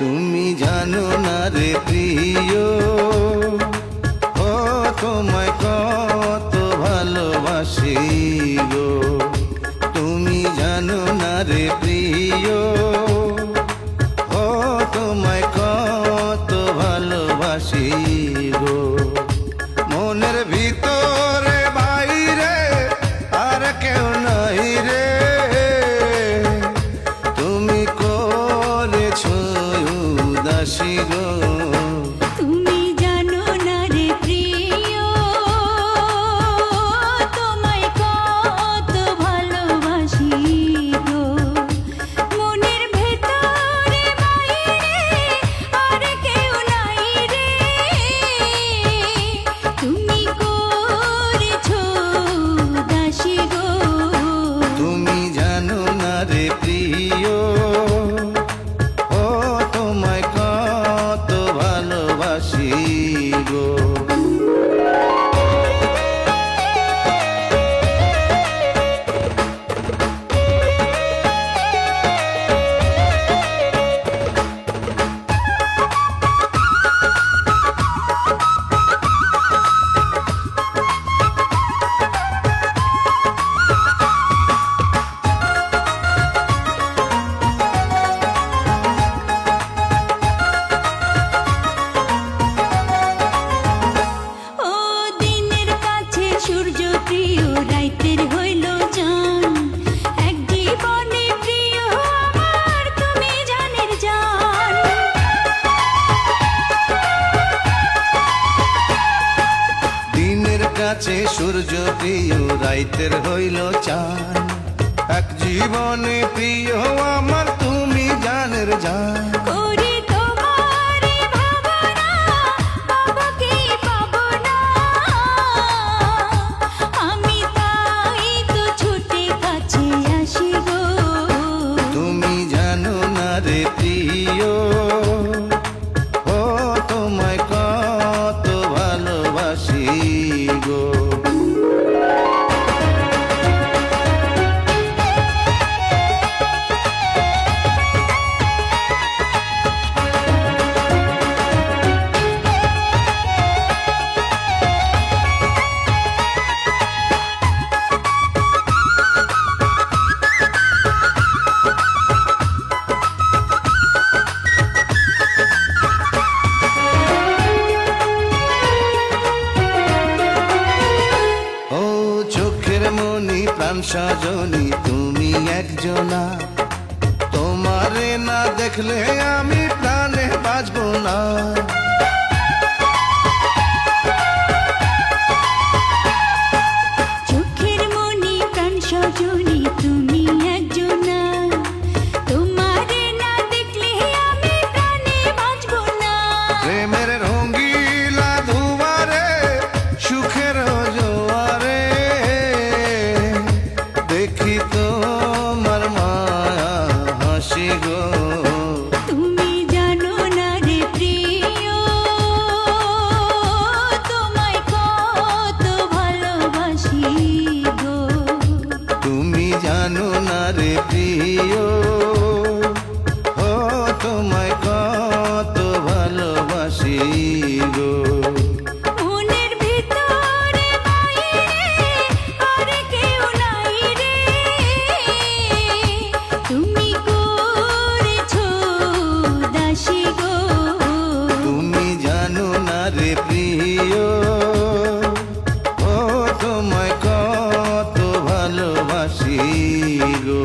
তুমি জানো না রে প্রিয়, ও তোমায় কত ভালোবাসি গো। তুমি জানো না রে প্রিয়, ও তোমায় কত ভালোবাসি গো। মনের ভিতরে বাইরে আর কেউ নাই রে, তুমি করেছো উদাসী গো। তুমি জানো না রে প্রিয়, তোমায় কত ভালোবাসি গো। মনের ভেতরে বাইরে আর কেউ নাই রে, তুমি করেছো উদাসী গো। তুমি জানো না রে প্রিয়, ও তোমায় কত ভালোবাসি গো। ও দিনের কাছে সূর্য প্রিয়, রাইতের হইল জান। এক জীবনে প্রিয় আমার, তুমি জানের জান। দিনের কাছে সূর্য প্রিয়, রাইতের হইল চাঁদ। এক জীবনে প্রিয় আমার, তুমি জানের জান। করি তোমারই ভাবনা, বাবাকে পাবো না। আমি তাই তো ছুটে কাছে আসি গো। তুমি জানো না রে প্রিয়, ও তোমায় কত ভালোবাসি গো। ও চোখের মনি প্রাণ সজনী, তুমি একজনা। তোমারে না দেখলে আমি প্রাণে বাঁচবো না। চোখের মনি প্রাণ সজনী, তুমি একজনা। তোমারে না দেখলে আমি প্রাণে বাঁচবো না। প্রেমের রঙ্গিলা দুয়ারে, সুখের জোয়ারে, দেখি তোমার মায়া হাসি গো। তুমি জানো না রে প্রিয়, তোমায় কত ভালোবাসি গো। তুমি জানো না রে প্রিয়, ও তোমায় কত ভালোবাসি গো। মনের ভিতরে বাইরে আর কেউ নাই রে, তুমি করেছো উদাসী গো। তুমি জানো না রে প্রিয়, ও তোমায় কত ভালোবাসি গো।